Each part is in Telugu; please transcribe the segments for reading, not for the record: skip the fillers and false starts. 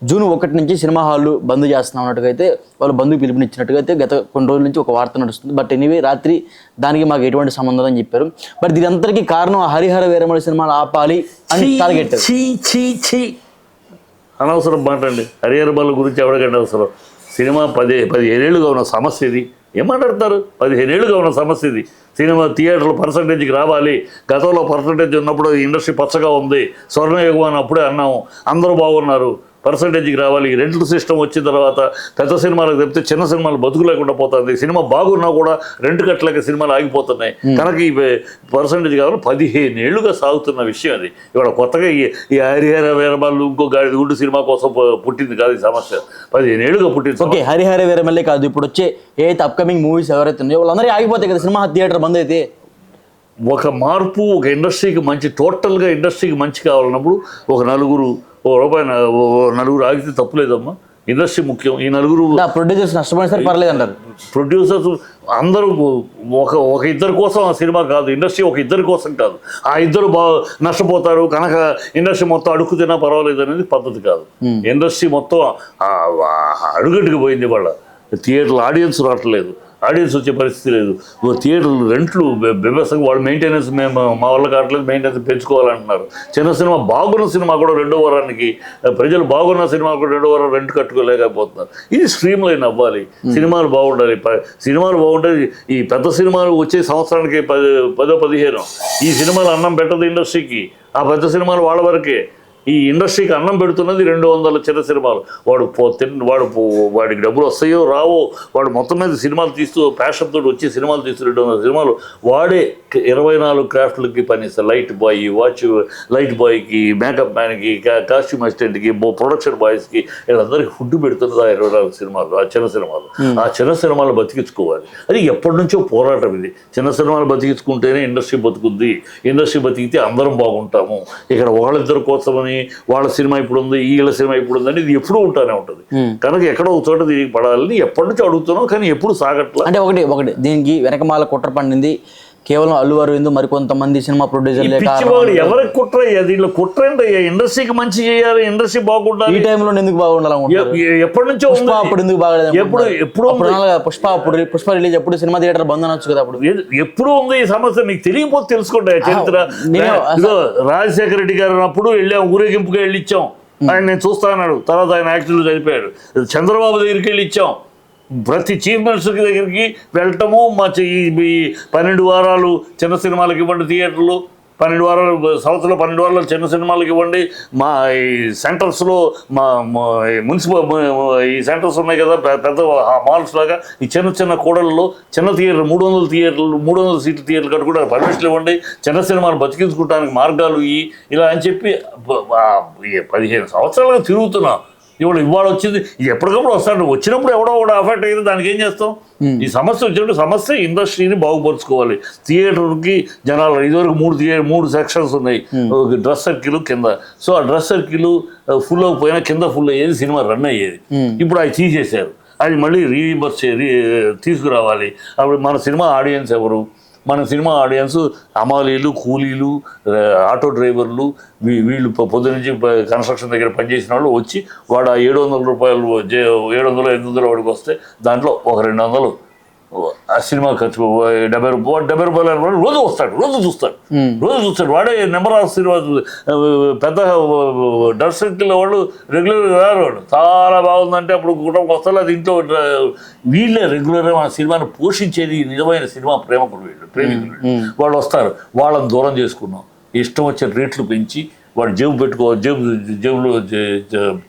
జూన్ 1 నుంచి సినిమా హాళ్ళు బంద్ చేస్తున్నాం అన్నట్టుగా వాళ్ళు బంధుకు పిలుపునిచ్చినట్టుగా గత కొన్ని రోజుల నుంచి ఒక వార్త నడుస్తుంది. బట్ ఎనీవే రాత్రి దానికి మాకు ఎటువంటి సంబంధం అని చెప్పారు. బట్ దీని అంతటికీ కారణం హరిహర వీరమల్లి సినిమాలు ఆపాలి అని టార్గెట్. అనవసరం మాట అండి. హరిహర బాల గురించి ఎవరికంటే అవసరం? సినిమా 15 ఏళ్ళుగా ఉన్న సమస్య ఇది. ఏం మాట్లాడతారు? 15 ఏళ్ళుగా ఉన్న సమస్య ఇది. సినిమా థియేటర్లు పర్సంటేజ్కి రావాలి. గతంలో పర్సంటేజ్ ఉన్నప్పుడు ఇండస్ట్రీ పచ్చగా ఉంది, స్వర్ణయుగం అని అప్పుడే అన్నాము, అందరూ బాగున్నారు, పర్సంటేజ్కి రావాలి. రెంటల్ సిస్టమ్ వచ్చిన తర్వాత పెద్ద సినిమాలకు చెప్తే చిన్న సినిమాలు బతుకు లేకుండా పోతుంది. సినిమా బాగున్నా కూడా రెంట్ కట్టలేక సినిమాలు ఆగిపోతున్నాయి. కనుక ఈ పర్సంటేజ్ కావాలి. 15 ఏళ్ళుగా సాగుతున్న విషయం అది. ఇవాళ కొత్తగా ఈ హరిహర వీరమల్లి ఇంకో గాడి గుడ్డు సినిమా కోసం పుట్టింది కాదు ఈ సమస్య. 15 ఏళ్ళుగా పుట్టింది. ఓకే, హరిహర వీరమల్లి కాదు, ఇప్పుడు వచ్చే ఏదైతే అప్కమింగ్ మూవీస్ ఎవరైతే ఉన్నాయో వాళ్ళందరూ ఆగిపోతాయి కదా సినిమా థియేటర్ బంద్ అయితే. ఒక మార్పు, ఒక ఇండస్ట్రీకి మంచి, టోటల్గా ఇండస్ట్రీకి మంచి కావాలన్నప్పుడు ఒక నలుగురు ఆగితే తప్పులేదమ్మా. ఇండస్ట్రీ ముఖ్యం. ఈ నలుగురు ప్రొడ్యూసర్స్ నష్టపోయిన సరే పర్లేదు అంటారు. ప్రొడ్యూసర్స్ అందరూ ఒక ఇద్దరి కోసం ఆ సినిమా కాదు, ఇండస్ట్రీ ఒక ఇద్దరి కోసం కాదు. ఆ ఇద్దరు నష్టపోతారు కనుక ఇండస్ట్రీ మొత్తం అడుగు తిన్నా పర్వాలేదు అనేది పద్ధతి కాదు. ఇండస్ట్రీ మొత్తం అడుగట్టుకు పోయింది. వాళ్ళ థియేటర్లు ఆడియన్స్ రావట్లేదు, ఆడియన్స్ వచ్చే పరిస్థితి లేదు. థియేటర్లు రెంట్లు బెబసంగా వాళ్ళు మెయింటెనెన్స్ మేము మా వల్ల కావట్లేదు, మెయింటెనెన్స్ పెంచుకోవాలంటున్నారు. చిన్న సినిమా బాగున్న సినిమా కూడా 2వ వారానికి, ప్రజలు బాగున్న సినిమా కూడా 2వ వారం రెంట్ కట్టుకోలేకపోతున్నారు. ఇది స్ట్రీమ్ లైన్ అవ్వాలి. సినిమాలు బాగుండాలి. సినిమాలు బాగుంటాయి. ఈ పెద్ద సినిమాలు వచ్చే సంవత్సరానికి 10-15. ఈ సినిమాలు అన్నం పెట్టదు ఇండస్ట్రీకి. ఆ పెద్ద సినిమాలు వాళ్ళ వరకే. ఈ ఇండస్ట్రీకి అన్నం పెడుతున్నది 200 చిన్న సినిమాలు. వాడికి డబ్బులు వస్తాయో రావో, వాడు మొత్తం మీద సినిమాలు తీస్తూ ప్యాషన్ తోటి వచ్చి సినిమాలు తీస్తూ 200 సినిమాలు వాడే 24 క్రాఫ్ట్లకి పనిస్తారు. లైట్ బాయ్కి, మేకప్ మ్యాన్కి, కాస్ట్యూమ్ అసిస్టెంట్కి, ప్రొడక్షన్ బాయ్స్కి, వీళ్ళందరికీ ఫుడ్ పెడుతున్నది ఆ 24 సినిమాలు, ఆ చిన్న సినిమాలు. ఆ చిన్న సినిమాలు బతికించుకోవాలి. అది ఎప్పటి నుంచో పోరాటం ఇది. చిన్న సినిమాలు బతికించుకుంటేనే ఇండస్ట్రీ బతుకుద్ది. ఇండస్ట్రీ బతికితే అందరం బాగుంటాము. ఇక్కడ వాళ్ళిద్దరి కోసమని వాళ్ళ సినిమా ఇప్పుడు ఉంది, వీళ్ళ సినిమా ఇప్పుడు ఉంది అని ఇది ఎప్పుడూ ఉంటానే ఉంటుంది. కనుక ఎక్కడో ఒక చోట తిరిగి పడాలని ఎప్పటి నుంచో అడుగుతున్నాం, కానీ ఎప్పుడు సాగట్లా. అంటే ఒకటి దీనికి వెనకమాల కుట్ర పండింది కేవలం అల్లు అరవింద్, మరికొంతమంది సినిమా ప్రొడ్యూసర్లు. ఎవరికి కుట్ర? దీంట్లో కుట్ర ఏంటయ్యా? ఇండస్ట్రీకి మంచి చేయాలి, ఇండస్ట్రీ బాగుండాలి. ఈ టైంలో ఎందుకు బాగుండాలి? ఎప్పటి నుంచో అప్పుడు ఎందుకు బాగలేదు? పుష్ప రిలీజ్ ఎప్పుడు సినిమా థియేటర్ బంద్ అనొచ్చు కదా. అప్పుడు ఎప్పుడు ఉంది ఈ సమస్య? మీకు తెలియకపోతే తెలుసుకోండి చరిత్ర. రాజశేఖర రెడ్డి గారు అప్పుడు వెళ్ళాం, ఊరేగింపుగా వెళ్ళి ఇచ్చాం. ఆయన నేను చూస్తా అన్నాడు. తర్వాత ఆయన యాక్చువల్గా చనిపోయాడు. చంద్రబాబు దగ్గరికి వెళ్ళి ఇచ్చాం. ప్రతి చీఫ్ మినిస్టర్ దగ్గరికి వెళ్ళటము. మా ఈ 12 వారాలు చిన్న సినిమాలకు ఇవ్వండి థియేటర్లు, 12 వారాలు సంవత్సరంలో 12 వారాలు చిన్న సినిమాలకు ఇవ్వండి. మా ఈ సెంటర్స్లో మున్సిపల్ ఈ సెంటర్స్ ఉన్నాయి కదా పెద్ద మాల్స్ లాగా, ఈ చిన్న కూడల్లో చిన్న థియేటర్ 300 సీట్ల థియేటర్లు కట్టుకుంటే పర్మిషన్లు ఇవ్వండి. చిన్న సినిమాలు బతికించుకోవడానికి మార్గాలు ఇలా అని చెప్పి 15 సంవత్సరాలుగా తిరుగుతున్నాం. ఇవాళ వచ్చింది, ఎప్పటికప్పుడు వస్తాడు. వచ్చినప్పుడు ఎవడో కూడా అఫెక్ట్ అయ్యింది, దానికి ఏం చేస్తాం? ఈ సమస్య వచ్చినప్పుడు సమస్య ఇండస్ట్రీని బాగుపరుచుకోవాలి. థియేటర్కి జనాలు ఇదివరకు 3 సెక్షన్స్ ఉన్నాయి. డ్రెస్ సర్కిల్ కింద. సో ఆ డ్రెస్ సర్కిల్ ఫుల్ అయిపోయినా కింద ఫుల్ అయ్యేది, సినిమా రన్ అయ్యేది. ఇప్పుడు అవి తీసేశారు. అది మళ్ళీ రీఇంబర్స్ తీసుకురావాలి. అప్పుడు మన సినిమా ఆడియన్స్ ఎవరు? మన సినిమా ఆడియన్స్ అమాలీలు, కూలీలు, ఆటో డ్రైవర్లు, వీళ్ళు పొద్దునుంచి కన్స్ట్రక్షన్ దగ్గర పనిచేసిన వాళ్ళు వచ్చి వాడు 700 రూపాయలు 700-800 వాడికి వస్తే దాంట్లో ఒక 200 ఆ సినిమా ఖర్చు 70 రూపాయలు రోజు వస్తాడు, రోజు చూస్తాడు. వాడే నెంబర్ ఆఫ్ సినిమా పెద్ద డ్రెస్ సర్కిల్ వాళ్ళు రెగ్యులర్గా రారు. వాడు చాలా బాగుందంటే అప్పుడు కుటుంబం వస్తారు. అది ఇంట్లో వీళ్ళే రెగ్యులర్గా మన సినిమాను పోషించేది నిజమైన సినిమా ప్రేమికులు వాళ్ళు వస్తారు. వాళ్ళని దూరం చేసుకున్నాం. ఇష్టం వచ్చే రేట్లు పెంచి వాడు జేబులో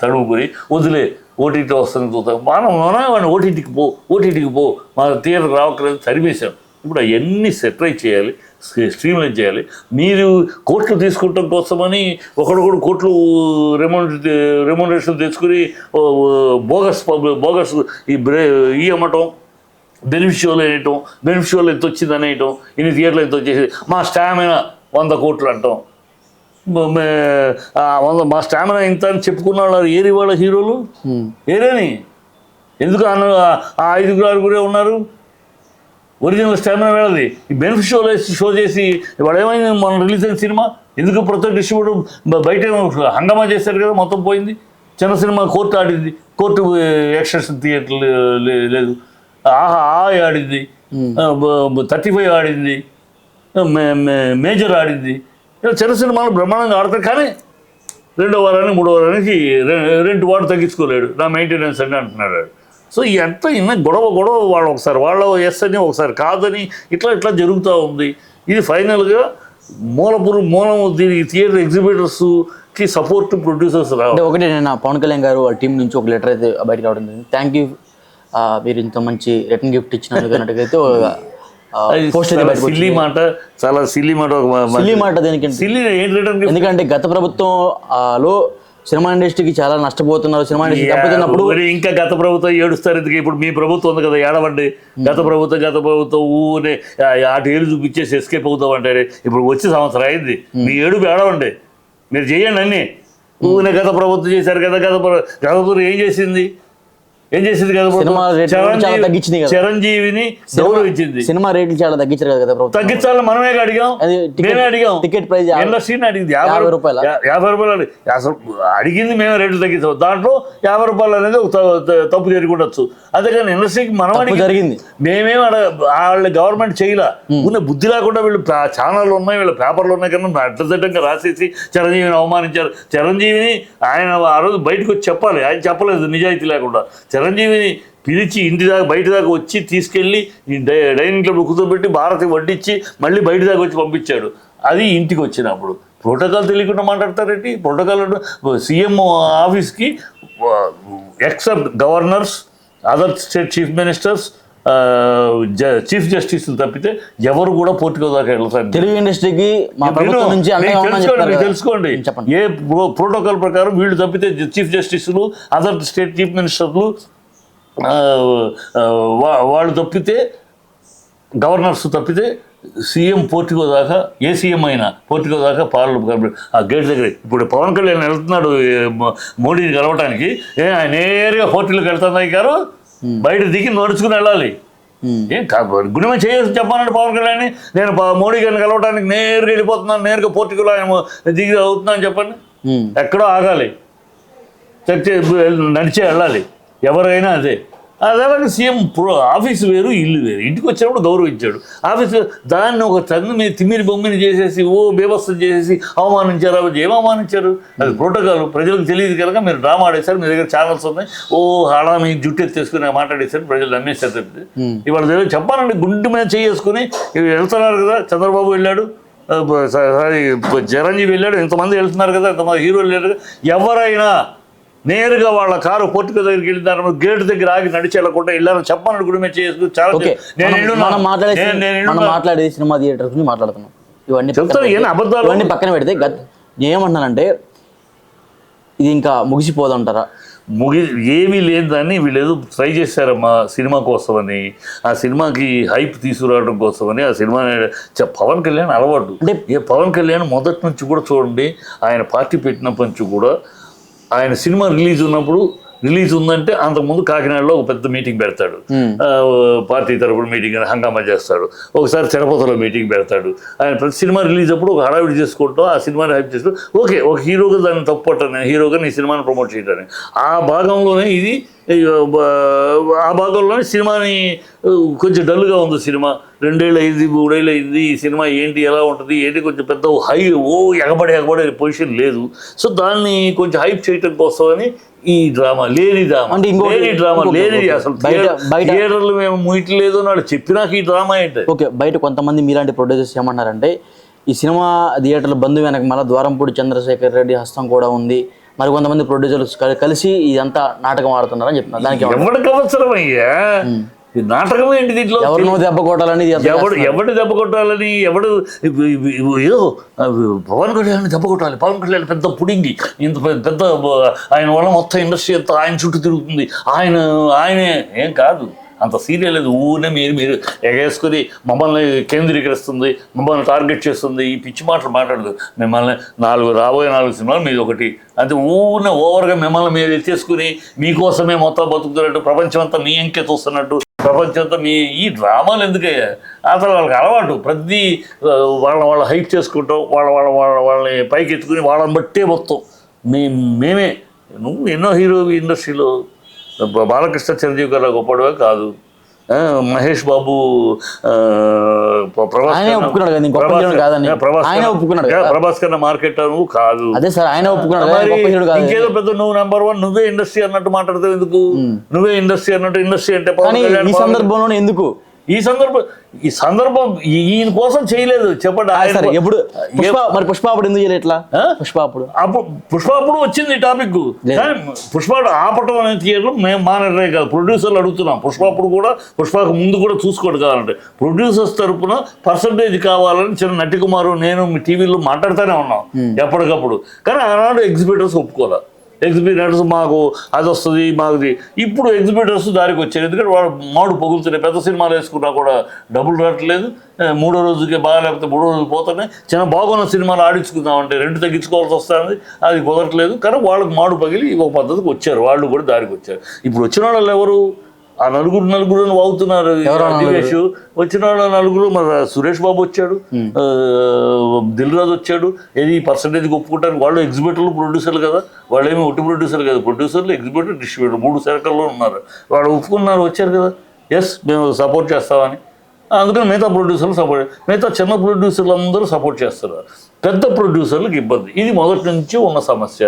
తడుముకొని వదిలే ఓటీటీ వస్తుంది చూస్తాం. వాడిని ఓటీటీకి పో మన థియేటర్ రావట్లేదు తరిమేశాం. ఇప్పుడు అవన్నీ సెటరైజ్ చేయాలి, స్ట్రీమ్లైన్ చేయాలి. మీరు కోట్లు తీసుకుంటాం కోసమని ఒకడు కోట్లు రెమ్యూనరేషన్ తెచ్చుకుని బోగస్ ఈ అమ్మటం, బెనిఫిషియోలు వేయటం, బెనిఫిషియోలు ఎంత వచ్చింది అనేయటం, ఇన్ని థియేటర్లు ఎంత వచ్చేసి మా స్టామినా 100 కోట్లు అంటాం. మా స్టామినా ఇంత అని చెప్పుకున్న వాళ్ళు ఏరి వాళ్ళ హీరోలు ఏరేని ఎందుకు ఆ 5-6 ఉన్నారు. ఒరిజినల్ స్టామినా వెళ్ళది. ఈ బెనిఫిట్ షో చేసి వాడు ఏమైంది? మనం రిలీజ్ అయిన సినిమా ఎందుకు ప్రతి డిస్ట్రిబ్యూటర్ బయట హంగామా చేశారు కదా, మొత్తం పోయింది. చిన్న సినిమా కోర్టు ఆడింది, కోర్టు ఎక్స్టెన్షన్ థియేటర్ లేదు. ఆహా ఆడింది, 35 ఆడింది, మేజర్ ఆడింది. ఇలా చిన్న సినిమాలు బ్రహ్మాండంగా ఆడతారు. కానీ 2వ వారానికి 3వ వారానికి రెంట్ వాడు తగ్గించుకోలేడు, నా మెయింటెనెన్స్ అని అంటున్నాడు. సో ఎంత ఇన్న గొడవ వాళ్ళు ఒకసారి వాళ్ళ ఎస్ అని ఒకసారి కాదని ఇట్లా జరుగుతూ ఉంది. ఇది ఫైనల్గా మూలం దీనికి థియేటర్ ఎగ్జిబిటర్స్కి సపోర్ట్ ప్రొడ్యూసర్స్ రావాలి. ఒకటి నేను పవన్ కళ్యాణ్ గారు వాళ్ళ టీం నుంచి ఒక లెటర్ అయితే బయటకు రావడం జరిగింది. థ్యాంక్ యూ, మీరు ఇంత మంచి రిటర్న్ గిఫ్ట్ ఇచ్చినందుకు అన్నట్టుగైతే సిల్లీ మాట, చాలా సిల్లీ మాట. సిల్లీ మాట దేనికంటే, ఎందుకంటే గత ప్రభుత్వంలో సినిమా ఇండస్ట్రీకి చాలా నష్టపోతున్నారు. సినిమా ఇండస్ట్రీ దెబ్బతిన్నప్పుడు ఇంకా గత ప్రభుత్వం ఏడుస్తారు. ఎందుకు ఇప్పుడు మీ ప్రభుత్వం ఉంది కదా, ఏడవండి. గత ప్రభుత్వం ఊనే ఏళ్ళు చూపించేసి ఎస్కేప్ అవుతాం అంటారు. ఇప్పుడు వచ్చే సంవత్సరం అయింది, మీ ఏడుపు ఏడవండి, మీరు చేయండి అన్నీ. ఊనే గత ప్రభుత్వం చేశారు కదా, గత ప్రభుత్వం ఏం చేసింది కదా, చిరంజీవిని గౌరవించింది. సినిమా రేట్లు చాలా తగ్గించారు కదా ప్రభుత్వం. తగ్గించాలని మేమే అడిగాం. టికెట్ ప్రైస్ ఇండస్ట్రీని అడిగింది 50 రూపాయలు. అసలు అడిగింది మేమే, రేట్లు తగ్గించాం. దాంట్లో 50 రూపాయలు అనేది ఒక తప్పు జరుగుండొచ్చు. అంతేకాని ఇండస్ట్రీకి మనం జరిగింది, మేమేం వాళ్ళ గవర్నమెంట్ చేయలే. ఉన్న బుద్ధి లేకుండా వీళ్ళు ఛానళ్ళు ఉన్నాయి, వీళ్ళ పేపర్లు ఉన్నాయి కన్నా అడ్డదిడ్డంగా రాసేసి చిరంజీవిని అవమానించారు. చిరంజీవిని ఆయన ఆ రోజు బయటకు వచ్చి చెప్పాలి, ఆయన చెప్పలేదు నిజాయితీ లేకుండా. చిరంజీవిని పిలిచి ఇంటి దాకా బయట దాకా వచ్చి తీసుకెళ్ళి డైనింగ్ టేబుల్ కూర్చోబెట్టి భారతి వడ్డించి మళ్ళీ బయట దాకా వచ్చి పంపించాడు. అది ఇంటికి వచ్చినప్పుడు ప్రోటోకాల్ తెలియకుండా మాట్లాడతారేంటి? ప్రోటోకాల్ సీఎం ఆఫీస్కి except governors, other state chief ministers, chief జస్టిస్లు తప్పితే ఎవరు కూడా పోర్టుకో దాకా వెళ్తారు. తెలుగు ఇండస్ట్రీకి తెలుసుకోండి, ఏ ప్రోటోకాల్ ప్రకారం వీళ్ళు తప్పితే చీఫ్ జస్టిస్లు, అదర్ స్టేట్ చీఫ్ మినిస్టర్లు వాళ్ళు తప్పితే, గవర్నర్స్ తప్పితే సీఎం పోర్టుకో దాకా, ఏ సీఎం అయినా పోర్టుకో దాకా పార్లమెంట్ ఆ గేట్ దగ్గర. ఇప్పుడు పవన్ కళ్యాణ్ వెళ్తున్నాడు మోడీని కలవటానికి, ఆయన నేరుగా పోర్టులోకి వెళ్తున్నాయి గారు, బయట దిగి నడుచుకుని వెళ్ళాలి. ఏం గుణమే చేయాల్సి చెప్పానంటే పవన్ కళ్యాణ్, నేను మోడీ గారిని కలవటానికి నేరుగా వెళ్ళిపోతున్నాను, నేరుగా పోర్టుకలో ఆయన దిగి అవుతున్నాను చెప్పండి. ఎక్కడో ఆగాలి, నడిచే వెళ్ళాలి. ఎవరైనా అదే. అలాగే సీఎం ఆఫీసు వేరు, ఇల్లు వేరు. ఇంటికి వచ్చినప్పుడు గౌరవించాడు. ఆఫీసు దాన్ని ఒక తన్ను మీద తిమ్మిరి బొమ్మిని చేసేసి బేబస్తం చేసేసి అవమానించారు. ఏం అవమానించారు? అది ప్రోటోకాల్. ప్రజలకు తెలియదు కనుక మీరు డ్రామా ఆడేశారు. మీ దగ్గర ఛానల్స్ ఉన్నాయి, హడా మీ జుట్టు ఎత్తేసుకుని మాట్లాడేశారు, ప్రజలు నమ్మేశారు తప్పితే. ఇవాళ చెప్పానండి, గుండె మీద చేసుకుని వెళ్తున్నారు కదా. చంద్రబాబు వెళ్ళాడు, చిరంజీవి వెళ్ళాడు, ఇంతమంది వెళ్తున్నారు కదా, ఇంతమంది హీరోలు వెళ్ళారు. ఎవరైనా నేరుగా వాళ్ళ కారు పోర్టుకో దగ్గరికి వెళ్ళిన తర్వాత గేటు దగ్గర ఆగి నడిచి వెళ్ళకుండా వెళ్ళారని చెప్పాను కూడా మేము చేసుకుని చాలా. మాట్లాడేది సినిమా థియేటర్ గురించి మాట్లాడుతున్నాం. ఇవన్నీ అబద్ధాలు. ఇవన్నీ పక్కన పెడితే ఏమంటున్నానంటే, ఇది ఇంకా ముగిసిపోదంటారా? ఏమీ లేదు దాన్ని వీళ్ళు ఏదో ట్రై చేశారమ్మా సినిమా కోసమని, ఆ సినిమాకి హైప్ తీసుకురావడం కోసమని. ఆ సినిమా పవన్ కళ్యాణ్ అలవాటు. అంటే పవన్ కళ్యాణ్ మొదటి నుంచి కూడా చూడండి, ఆయన పార్టీ పెట్టినప్పటి నుంచి కూడా ఆయన సినిమా రిలీజ్ ఉందంటే అంతకుముందు కాకినాడలో ఒక పెద్ద మీటింగ్ పెడతాడు, పార్టీ తరపున మీటింగ్ అని హంగామా చేస్తాడు. ఒకసారి తిరుపతిలో మీటింగ్ పెడతాడు. ఆయన ప్రతి సినిమా రిలీజ్ అప్పుడు ఒక హడావిడి చేసుకుంటాం, ఆ సినిమాని హైప్ చేస్తూ ఓకే ఒక హీరోగా దాన్ని తప్పట్టని, హీరోగా నీ సినిమాని ప్రమోట్ చేయటాన్ని. ఆ భాగంలోనే ఇది, ఆ భాగంలోనే సినిమాని కొంచెం డల్గా ఉంది. సినిమా 2 ఏళ్ళు అయింది, 3 ఏళ్ళు అయింది. ఈ సినిమా ఏంటి, ఎలా ఉంటుంది ఏంటి, కొంచెం పెద్ద ఎగబడే పొజిషన్ లేదు. సో దాన్ని కొంచెం హైప్ చేయటం కోసమని ఈ డ్రామా లేని డ్రామా అసలు థియేటర్లు మేము ముయట్లేదు అని చెప్పినాక ఈ డ్రామా ఏంటి. ఓకే, బయట కొంతమంది మీలాంటి ప్రొడ్యూసర్స్ ఏమన్నారంటే, ఈ సినిమా థియేటర్ల బంధు వెనక మళ్ళీ ద్వారంపూడి చంద్రశేఖర్ రెడ్డి హస్తం కూడా ఉంది, మరి కొంతమంది ప్రొడ్యూసర్స్ కలిసి ఇదంతా నాటకం ఆడుతున్నారని చెప్తున్నారు. దానికి ఎవరికి అవసరమయ్యా నాటకం ఏంటి? దీంట్లో ఎవరినో దెబ్బ కొట్టాలని, ఎవడు దెబ్బ కొట్టాలని, ఎవడు ఏదో పవన్ కళ్యాణ్ దెబ్బ కొట్టాలి, పవన్ కళ్యాణ్ పెద్ద పుడింగి, ఇంత పెద్ద ఆయన వల్ల మొత్తం ఇండస్ట్రీ అంతా ఆయన చుట్టూ తిరుగుతుంది, ఆయనే ఏం కాదు, అంత సీరియల్ లేదు. ఊనే మీరు ఎగేసుకుని మమ్మల్ని కేంద్రీకరిస్తుంది, మమ్మల్ని టార్గెట్ చేస్తుంది, ఈ పిచ్చి మాటలు మాట్లాడదు. మిమ్మల్ని రాబోయే 4 సినిమాలు మీది ఒకటి అంతే. ఊనే ఓవర్గా మిమ్మల్ని మీరు ఎత్తేసుకుని మీకోసమే మొత్తం బతుకుతున్నట్టు, ప్రపంచం అంతా మీ అంకే చూస్తున్నట్టు, ప్రపంచంతో మీ ఈ డ్రామాలు ఎందుకయ్యా? అసలు వాళ్ళకి అలవాటు. ప్రతి వాళ్ళ హైప్ చేసుకుంటాం, వాళ్ళని పైకి ఎత్తుకుని వాళ్ళని బట్టే మొత్తం మేమే నువ్వు ఎన్నో హీరో ఇండస్ట్రీలో బాలకృష్ణ చిరంజీవి గారు గొప్పడవే కాదు, మహేష్ బాబు ఆయనే ఒప్పుకున్నాడు కదా, గొప్ప హీరో కాదని. ఆయన ఒప్పుకున్నాడు కదా. ప్రభాస్ కన్నా మార్కెట్ నువ్వు కాదు. అదే సార్, ఆయన ఒప్పుకున్నాడు కదా, గొప్ప హీరో కాదు. ఇంకేదో పెద్ద నువ్వు నెంబర్ 1 నువ్వే ఇండస్ట్రీ అన్నట్టు మాట్లాడతావు ఎందుకు? నువ్వే ఇండస్ట్రీ అన్నట్టు, ఇండస్ట్రీ అంటే కానీ ఈ సందర్భంలో ఎందుకు ఈ సందర్భం ఈయన కోసం చేయలేదు చెప్పండి. ఎప్పుడు మరి పుష్ప అప్పుడు ఎందుకు చేయలేదు ఇట్లా? పుష్ప అప్పుడు వచ్చింది ఈ టాపిక్. పుష్ప ఆపటం అనే థియేటర్ మేము మా నిర్ణయం కాదు, ప్రొడ్యూసర్లు అడుగుతున్నాం. పుష్ప అప్పుడు కూడా, పుష్పకు ముందు కూడా చూసుకోండి కావాలంటే ప్రొడ్యూసర్స్ తరఫున పర్సంటేజ్ కావాలని చిన్న నటి కుమారు నేను మీ టీవీలో మాట్లాడుతూనే ఉన్నాం ఎప్పటికప్పుడు. కానీ ఆనాడు ఎగ్జిబిటర్స్ ఒప్పుకోలే. ఎగ్జిబిటర్స్ మాకు అది వస్తుంది మాకు. ఇప్పుడు ఎగ్జిబిటర్స్ దారికి వచ్చారు, ఎందుకంటే వాడు మాడు పొగులుతున్నాయి. పెద్ద సినిమాలు వేసుకున్నా కూడా డబ్బులు రావట్లేదు. 3వ రోజుకి బాగా, లేకపోతే 3వ రోజు పోతున్నాయి. చిన్న బాగున్న సినిమాలు ఆడించుకుందామంటే రెంట్ తగ్గించుకోవాల్సి వస్తుంది, అది కుదరట్లేదు. కానీ వాళ్ళకి మాడు పగిలి ఒక పద్ధతికి వచ్చారు, వాళ్ళు కూడా దారికి వచ్చారు. ఇప్పుడు వచ్చిన వాళ్ళు ఎవరు? ఆ నలుగురు అవుతున్నారు. దివేష్ వచ్చిన వాళ్ళ నలుగురు. మరి సురేష్ బాబు వచ్చాడు, దిల్ రాజు వచ్చాడు. ఏది పర్సంటేజ్ ఒప్పుకుంటారు. వాళ్ళు ఎగ్జిబిటర్లు, ప్రొడ్యూసర్లు కదా, వాళ్ళు ఏమి ఒట్టి ప్రొడ్యూసర్లు కదా. ప్రొడ్యూసర్లు, ఎగ్జిబిటర్, డిస్ట్రిబ్యూటర్ 3 సర్కిల్లో ఉన్నారు. వాళ్ళు ఒప్పుకున్నారు, వచ్చారు కదా. ఎస్ మేము సపోర్ట్ చేస్తామని. అందుకని మిగతా ప్రొడ్యూసర్లు మిగతా చిన్న ప్రొడ్యూసర్లు అందరూ సపోర్ట్ చేస్తున్నారు. పెద్ద ప్రొడ్యూసర్లకు ఇబ్బంది. ఇది మొదటి నుంచి ఉన్న సమస్య.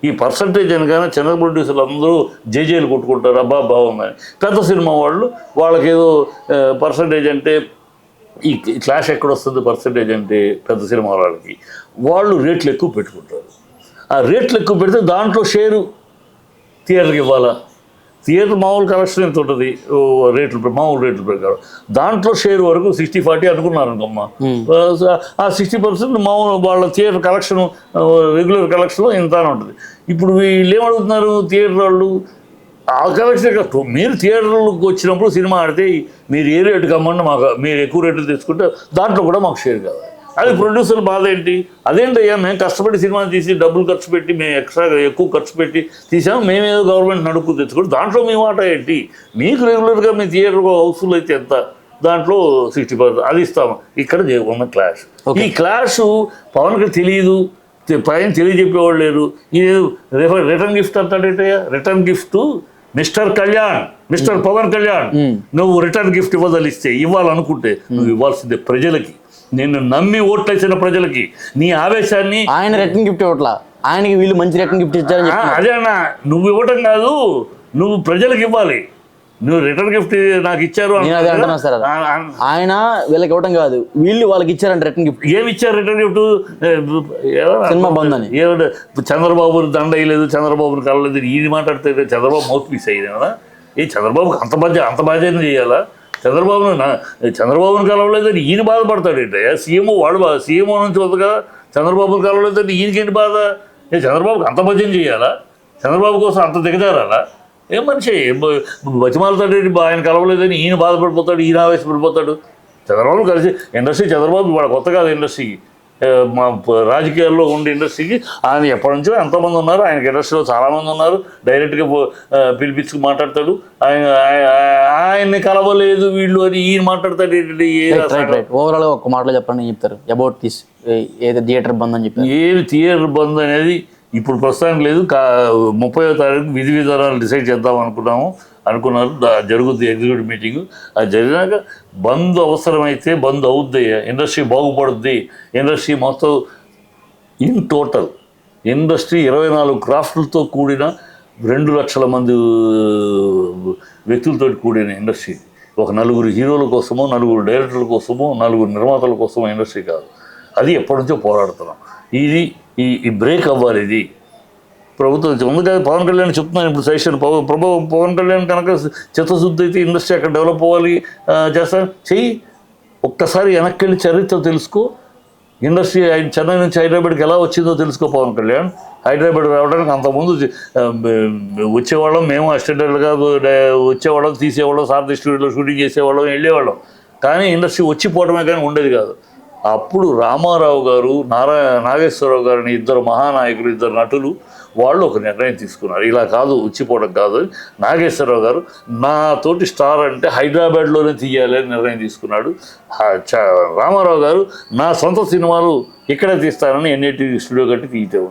ఈ పర్సంటేజ్ అనగానే చిన్న ప్రొడ్యూసర్లు అందరూ జేజేలు కొట్టుకుంటారు, అబ్బా బాగుందని. పెద్ద సినిమా వాళ్ళకేదో పర్సంటేజ్ అంటే ఈ క్లాష్ ఎక్కడొస్తుంది? పర్సంటేజ్ అంటే పెద్ద సినిమా వాళ్ళకి వాళ్ళు రేట్లు ఎక్కువ పెట్టుకుంటారు. ఆ రేట్లు ఎక్కువ పెడితే దాంట్లో షేరు థియేటర్కి ఇవ్వాలా? థియేటర్ మామూలు కలెక్షన్ ఎంత ఉంటుంది రేట్లు, మామూలు రేట్లు ప్రకారం. దాంట్లో షేర్ వరకు 60-40 అనుకున్నారు అనుకమ్మా. ఆ 60% మామూలు వాళ్ళ థియేటర్ కలెక్షన్, రెగ్యులర్ కలెక్షన్లో ఇంత అని ఉంటుంది. ఇప్పుడు వీళ్ళు ఏమడుగుతున్నారు థియేటర్ వాళ్ళు? ఆ కలెక్షన్ మీరు థియేటర్లకు వచ్చినప్పుడు సినిమా ఆడితే మీరు ఏ రేటు కమ్మండి, మాకు మీరు ఎక్కువ రేట్లు తెచ్చుకుంటే దాంట్లో కూడా మాకు షేర్ కావాలి. అది ప్రొడ్యూసర్ బాధ ఏంటి? అదేంటయ్యా, మేము కష్టపడి సినిమా తీసి డబ్బులు ఖర్చు పెట్టి, మేము ఎక్స్ట్రాగా ఎక్కువ ఖర్చు పెట్టి తీసాము, మేమేదో గవర్నమెంట్ నడుపు తెచ్చుకోండి, దాంట్లో మీ మాట ఏంటి? మీకు రెగ్యులర్గా మీ థియేటర్ హౌస్ఫుల్ అయితే ఎంత, దాంట్లో 60% అది ఇస్తాము. ఇక్కడ ఉన్న క్లాష్. ఈ క్లాష్ పవన్కి తెలియదు, పైన తెలియజెప్పేవాళ్ళు లేరు. ఇది రిటర్న్ గిఫ్ట్ అంటాడేటయ్యా, return gift mister Kalyan, mister Pawan Kalyan, నువ్వు రిటర్న్ గిఫ్ట్ ఇవ్వాలనుకుంటే నువ్వు ఇవ్వాల్సిందే ప్రజలకి, నిన్ను నమ్మి ఓట్లేసిన ప్రజలకి. నీ ఆవేశాన్ని ఆయన రిటర్న్ గిఫ్ట్ ఇవ్వట్లా, ఆయనకి వీళ్ళు మంచి రిటర్న్ గిఫ్ట్ ఇచ్చారని. అదే అన్న, నువ్వు ఇవ్వటం కాదు, నువ్వు ప్రజలకు ఇవ్వాలి. నువ్వు రిటర్న్ గిఫ్ట్ నాకు ఇచ్చారు ఆయన వీళ్ళకి ఇవ్వటం కాదు, వీళ్ళు వాళ్ళకి ఇచ్చారంట రిటర్న్ గిఫ్ట్. ఏమి ఇచ్చారు రిటర్న్ గిఫ్ట్? సినిమా బంద్ అని. చంద్రబాబు దండ వేయలేదు, చంద్రబాబుని కలలేదు. ఇది మాట్లాడితే చంద్రబాబు మౌత్ పీస్ అయ్యింది కదా. ఏ చంద్రబాబుకి అంత బాధ్యత చేయాలా? చంద్రబాబుని కలవలేదని ఈయన బాధపడతాడు ఏంటయ్యా? సీఎంఓ నుంచి వద్దు కదా, చంద్రబాబుని కలవలేదని ఈయనకేంటి బాధ? చంద్రబాబుకి అంత భజన చేయాలా? చంద్రబాబు కోసం అంత దిగజారాలా? ఏం మనిషి బతిమాలతాడు, ఆయన కలవలేదని ఈయన బాధపడిపోతాడు, ఈయన ఆవేశపడిపోతాడు. చంద్రబాబు కలిసి ఇండస్ట్రీ, చంద్రబాబు వాడు కొత్త కాదు ఇండస్ట్రీకి, మా రాజకీయాల్లో ఉండే ఇండస్ట్రీకి ఆయన ఎప్పటి నుంచో ఎంతోమంది ఉన్నారు. ఆయనకి ఇండస్ట్రీలో చాలామంది ఉన్నారు. డైరెక్ట్గా పిలిపించుకు మాట్లాడతాడు. ఆయన్ని కలవలేదు వీళ్ళు అని ఈయన మాట్లాడతాడు. ఓవరాల్ ఒక మాటలో చెప్పండి, ఏం చెప్తారు అబౌట్ దిస్? ఏదో థియేటర్ బంద్ అని చెప్పి. ఏది థియేటర్ బంద్ అనేది ఇప్పుడు ప్రస్తుతానికి లేదు. 30వ తారీఖు విధి విధానాలు డిసైడ్ చేద్దాం అనుకున్నారు. జరుగుద్ది ఎగ్జిక్యూటివ్ మీటింగ్. అది జరిగినాక బంద్ అవసరమైతే బంద్ అవుద్ది, ఇండస్ట్రీ బాగుపడుద్ది. ఇండస్ట్రీ మొత్తం ఇన్ టోటల్ ఇండస్ట్రీ 24 క్రాఫ్ట్లతో కూడిన 2 లక్షల మంది వ్యక్తులతో కూడిన ఇండస్ట్రీ. ఒక 4 హీరోల కోసమో, 4 డైరెక్టర్ల కోసమో, 4 నిర్మాతల కోసమో ఇండస్ట్రీ కాదు. అది ఎప్పటి నుంచో పోరాడుతున్నాం. ఇది ఈ బ్రేక్ అవ్వాలి. ఇది ప్రభుత్వం ముందుగా పవన్ కళ్యాణ్ చెప్తున్నాను ఇప్పుడు సజెషన్. పవన్ కళ్యాణ్ కనుక చిత్తశుద్ధి అయితే ఇండస్ట్రీ అక్కడ డెవలప్ అవ్వాలి చేస్తాను చెయ్యి. ఒక్కసారి వెనక్కి వెళ్ళి చరిత్ర తెలుసుకో. ఇండస్ట్రీ చెన్నై నుంచి హైదరాబాద్కి ఎలా వచ్చిందో తెలుసుకో. పవన్ కళ్యాణ్ హైదరాబాద్ రావడానికి అంతకుముందు వచ్చేవాళ్ళం, మేము అసిస్టెంట్గా వచ్చేవాళ్ళం, తీసేవాళ్ళం, సారథి స్టూడియోలో షూటింగ్ చేసేవాళ్ళం, వెళ్ళేవాళ్ళం. కానీ ఇండస్ట్రీ వచ్చిపోవడమే కానీ ఉండేది కాదు. అప్పుడు రామారావు గారు, నాగేశ్వరరావు గారిని, 2 మహానాయకులు, 2 నటులు, వాళ్ళు ఒక నిర్ణయం తీసుకున్నారు. ఇలా కాదు, వచ్చిపోవడం కాదు. నాగేశ్వరరావు గారు నాతోటి స్టార్ అంటే హైదరాబాద్లోనే తీయాలి అని నిర్ణయం తీసుకున్నాడు. రామారావు గారు నా సొంత సినిమాలు ఇక్కడే తీస్తానని ఎన్ఐటీ స్టూడియో కట్టి తీయటం.